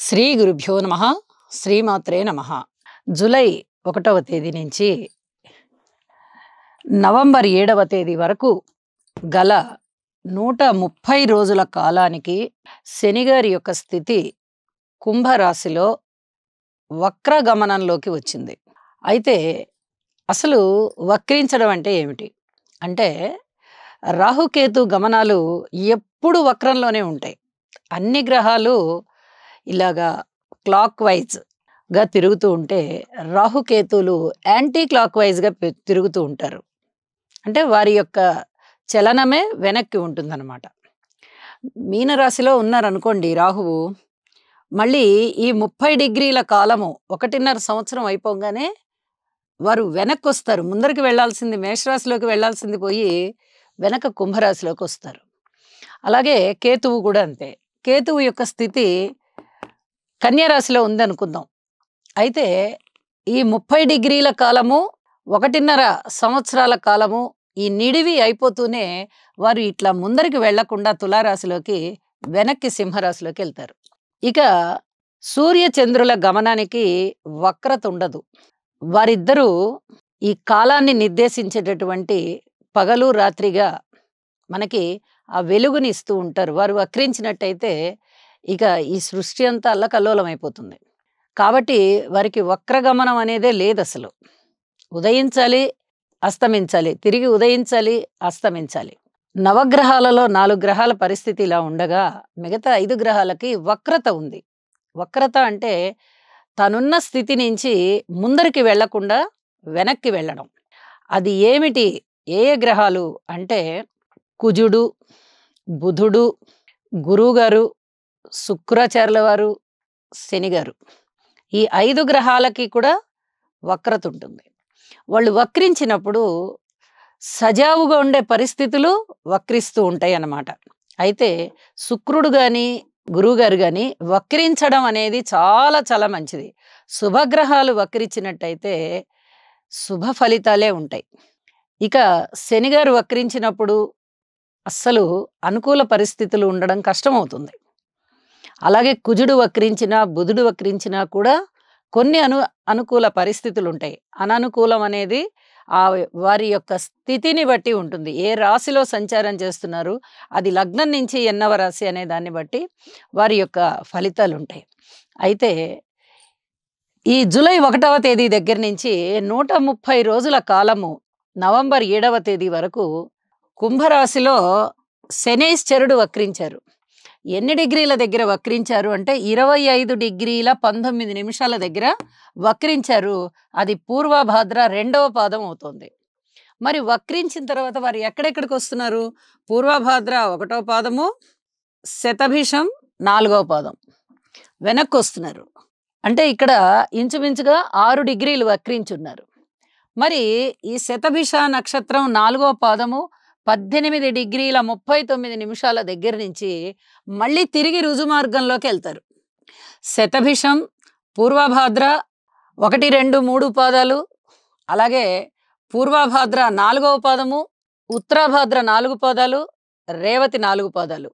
శ్రీ గురుభ్యో నమః. శ్రీమాత్రే నమః. జూలై 1వ తేదీ నుంచి నవంబర్ 7వ తేదీ వరకు గల 130 రోజుల కాలానికి శనిగారి యొక్క స్థితి కుంభరాశిలో వక్రగమనంలోకి వచ్చింది. అయితే అసలు వక్రించడం అంటే ఏమిటి? అంటే రాహుకేతు గమనాలు ఎప్పుడు వక్రంలోనే ఉంటాయి. అన్ని గ్రహాలు ఇలాగా క్లాక్ వైజ్గా తిరుగుతూ ఉంటే రాహుకేతువులు యాంటీ క్లాక్ వైజ్గా తిరుగుతూ ఉంటారు. అంటే వారి యొక్క చలనమే వెనక్కి ఉంటుందన్నమాట. మీనరాశిలో ఉన్నారనుకోండి రాహువు, మళ్ళీ ఈ 30 డిగ్రీల కాలము 1.5 సంవత్సరం అయిపోగానే వారు వెనక్కి వస్తారు. ముందరికి వెళ్ళాల్సింది మేషరాశిలోకి వెళ్ళాల్సింది పోయి వెనక కుంభరాశిలోకి వస్తారు. అలాగే కేతువు కూడా అంతే. కేతువు యొక్క స్థితి కన్యారాశిలో ఉందనుకుందాం. అయితే ఈ 30 డిగ్రీల కాలము 1.5 సంవత్సరాల కాలము ఈ నిడివి అయిపోతూనే వారు ఇట్లా ముందరికి వెళ్లకుండా తులారాశిలోకి వెనక్కి సింహరాశిలోకి వెళ్తారు. ఇక సూర్య చంద్రుల గమనానికి వక్రత ఉండదు. వారిద్దరూ ఈ కాలాన్ని నిర్దేశించేటటువంటి పగలు రాత్రిగా మనకి ఆ వెలుగుని ఇస్తూ ఉంటారు. వారు వక్రించినట్టయితే ఇక ఈ సృష్టి అంతా అల్లకల్లోలం అయిపోతుంది. కాబట్టి వారికి వక్రగమనం అనేదే లేదు అసలు. ఉదయించాలి, అస్తమించాలి, తిరిగి ఉదయించాలి, అస్తమించాలి. నవగ్రహాలలో 4 గ్రహాల పరిస్థితి ఇలా ఉండగా మిగతా 5 గ్రహాలకి వక్రత ఉంది. వక్రత అంటే తనున్న స్థితి నుంచి ముందరికి వెళ్లకుండా వెనక్కి వెళ్ళడం. అది ఏమిటి? ఏ ఏ గ్రహాలు అంటే కుజుడు, బుధుడు, గురువుగారు, శుక్రాచార్యుల వారు, శనిగారు. ఈ 5 గ్రహాలకి కూడా వక్రత ఉంటుంది. వాళ్ళు వక్రించినప్పుడు సజావుగా ఉండే పరిస్థితులు వక్రిస్తూ ఉంటాయి అన్నమాట. అయితే శుక్రుడు కానీ గురువుగారు కానీ వక్రించడం అనేది చాలా చాలా మంచిది. శుభగ్రహాలు వక్రించినట్టయితే శుభ ఫలితాలే ఉంటాయి. ఇక శనిగారు వక్రించినప్పుడు అస్సలు అనుకూల పరిస్థితులు ఉండడం కష్టమవుతుంది. అలాగే కుజుడు వక్రించినా బుధుడు వక్రించినా కూడా కొన్ని అనుకూల పరిస్థితులు ఉంటాయి. అననుకూలం అనేది వారి యొక్క స్థితిని బట్టి ఉంటుంది. ఏ రాశిలో సంచారం చేస్తున్నారు, అది లగ్నం నుంచి ఎన్నవ రాశి అనే దాన్ని బట్టి వారి యొక్క ఫలితాలు ఉంటాయి. అయితే ఈ జూలై 1వ తేదీ దగ్గర నుంచి 130 రోజుల కాలము నవంబర్ 7వ తేదీ వరకు కుంభరాశిలో శనైశ్చరుడు వక్రించారు. ఎన్ని డిగ్రీల దగ్గర వక్రించారు అంటే 25 డిగ్రీల 19 నిమిషాల దగ్గర వక్రించారు. అది పూర్వభాద్ర 2వ పాదం అవుతుంది. మరి వక్రించిన తర్వాత వారు ఎక్కడెక్కడికి వస్తున్నారు? పూర్వభాద్ర 1వ పాదము, శతభిషం 4వ పాదం వెనక్కి వస్తున్నారు. అంటే ఇక్కడ ఇంచుమించుగా 6 డిగ్రీలు వక్రించున్నారు. మరి ఈ శతభిష నక్షత్రం 4వ పాదము 18 డిగ్రీల 39 నిమిషాల దగ్గర నుంచి మళ్ళీ తిరిగి రుజుమార్గంలోకి వెళ్తారు. శతభిషం, పూర్వభాద్ర 1, 2, 3 పాదాలు, అలాగే పూర్వభాద్ర 4వ పాదము, ఉత్తరాభాద్ర 4 పాదాలు, రేవతి 4 పాదాలు.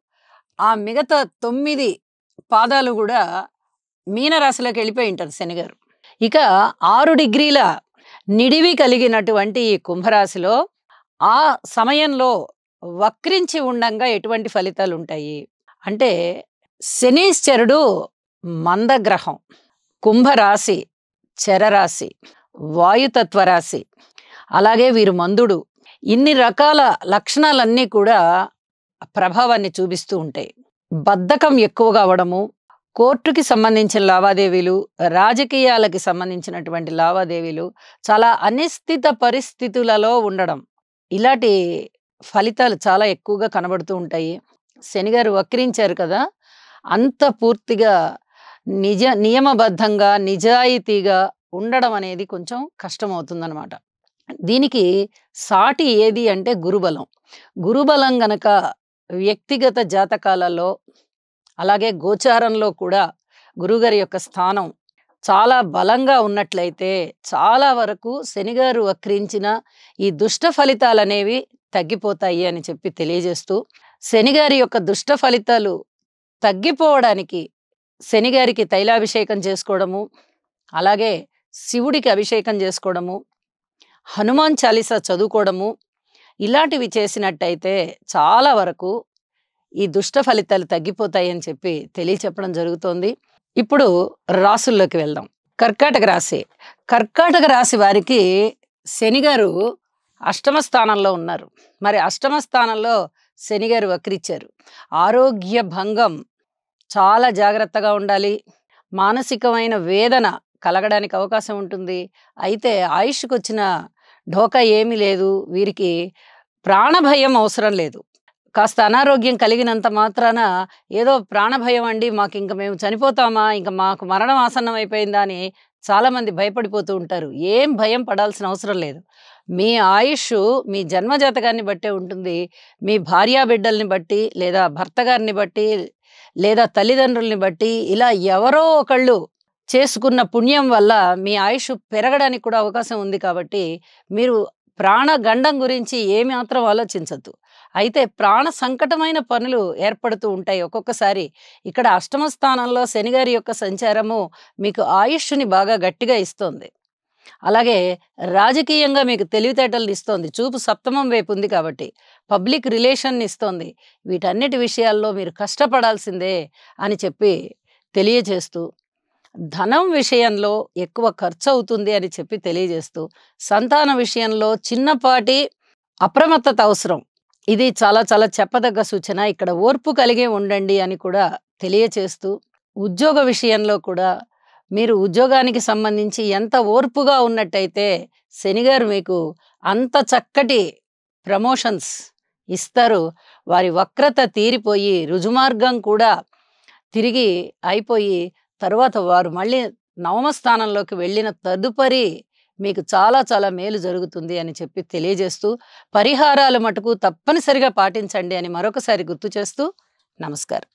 ఆ మిగతా 9 పాదాలు కూడా మీనరాశిలోకి వెళ్ళిపోయి ఉంటారు శనిగారు. ఇక 6 డిగ్రీల నిడివి కలిగినటువంటి ఈ కుంభరాశిలో ఆ సమయంలో వక్రించి ఉండంగా ఎటువంటి ఫలితాలు ఉంటాయి అంటే శనీశ్చరుడు మందగ్రహం, కుంభరాశి చరరాశి, వాయుతత్వ రాశి, అలాగే వీరు మందుడు. ఇన్ని రకాల లక్షణాలన్నీ కూడా ప్రభావాన్ని చూపిస్తూ ఉంటాయి. బద్ధకం ఎక్కువగా అవడము, కోర్టుకి సంబంధించిన లావాదేవీలు, రాజకీయాలకి సంబంధించినటువంటి లావాదేవీలు, చాలా అనిశ్చిత పరిస్థితులలో ఉండడం, ఇలాంటి ఫలితాలు చాలా ఎక్కువగా కనబడుతూ ఉంటాయి. శనిగారు వక్రించారు కదా, అంత పూర్తిగా నియమబద్ధంగా నిజాయితీగా ఉండడం అనేది కొంచెం కష్టమవుతుందన్నమాట. దీనికి సాటి ఏది అంటే గురుబలం. గురుబలం గనక వ్యక్తిగత జాతకాలలో అలాగే గోచారంలో కూడా గురుగారి యొక్క స్థానం చాలా బలంగా ఉన్నట్లయితే చాలా వరకు శనిగారు వక్రించిన ఈ దుష్ట ఫలితాలు అనేవి తగ్గిపోతాయి అని చెప్పి తెలియజేస్తూ, శనిగారి యొక్క దుష్ట ఫలితాలు తగ్గిపోవడానికి శని గారికి తైలాభిషేకం చేసుకోవడము, అలాగే శివుడికి అభిషేకం చేసుకోవడము, హనుమాన్ చాలీసా చదువుకోవడము, ఇలాంటివి చేసినట్టయితే చాలా వరకు ఈ దుష్ట ఫలితాలు తగ్గిపోతాయని చెప్పి తెలియచెప్పడం జరుగుతోంది. ఇప్పుడు రాసుల్లోకి వెళ్దాం. కర్కాటక రాశి. కర్కాటక రాశి వారికి శనిగారు అష్టమ స్థానంలో ఉన్నారు. మరి అష్టమ స్థానంలో శనిగారు వక్రిచ్చారు. ఆరోగ్య భంగం, చాలా జాగ్రత్తగా ఉండాలి. మానసికమైన వేదన కలగడానికి అవకాశం ఉంటుంది. అయితే ఆయుష్‌కొచ్చిన ఢోకా ఏమీ లేదు. వీరికి ప్రాణభయం అవసరం లేదు. కాస్త అనారోగ్యం కలిగినంత మాత్రాన ఏదో ప్రాణభయం అండి, మాకింక మేము చనిపోతామా, ఇంక మాకు మరణం ఆసన్నం అయిపోయిందా అని చాలామంది భయపడిపోతూ ఉంటారు. ఏం భయం పడాల్సిన అవసరం లేదు. మీ ఆయుష్షు మీ జన్మజాతకాన్ని బట్టే ఉంటుంది. మీ భార్యాబిడ్డల్ని బట్టి, లేదా భర్త గారిని బట్టి, లేదా తల్లిదండ్రుల్ని బట్టి, ఇలా ఎవరో ఒకళ్ళు చేసుకున్న పుణ్యం వల్ల మీ ఆయుష్ పెరగడానికి కూడా అవకాశం ఉంది. కాబట్టి మీరు ప్రాణగండం గురించి ఏమాత్రం ఆలోచించొద్దు. అయితే ప్రాణ సంకటమైన పనులు ఏర్పడుతూ ఉంటాయి ఒక్కొక్కసారి. ఇక్కడ అష్టమ స్థానంలో శనిగారి యొక్క సంచారము మీకు ఆయుష్‌ని బాగా గట్టిగా ఇస్తోంది. అలాగే రాజకీయంగా మీకు తెలివితేటలను ఇస్తోంది. చూపు సప్తమం వైపు ఉంది కాబట్టి పబ్లిక్ రిలేషన్‌ని ఇస్తోంది. వీటన్నిటి విషయాల్లో మీరు కష్టపడాల్సిందే అని చెప్పి తెలియజేస్తూ, ధనం విషయంలో ఎక్కువ ఖర్చవుతుంది అని చెప్పి తెలియజేస్తూ, సంతాన విషయంలో చిన్నపాటి అప్రమత్తత అవసరం. ఇది చాలా చాలా చెప్పదగ్గ సూచన. ఇక్కడ ఓర్పు కలిగి ఉండండి అని కూడా తెలియచేస్తూ, ఉద్యోగ విషయంలో కూడా మీరు ఉద్యోగానికి సంబంధించి ఎంత ఓర్పుగా ఉన్నట్టయితే శనిగారు మీకు అంత చక్కటి ప్రమోషన్స్ ఇస్తారు. వారి వక్రత తీరిపోయి రుజుమార్గం కూడా తిరిగి అయిపోయి, తరువాత వారు మళ్ళీ నవమ స్థానంలోకి వెళ్ళిన తదుపరి మీకు చాలా చాలా మేలు జరుగుతుంది అని చెప్పి తెలియజేస్తూ, పరిహారాలు మటుకు తప్పనిసరిగా పాటించండి అని మరొకసారి గుర్తు చేస్తూ, నమస్కారం.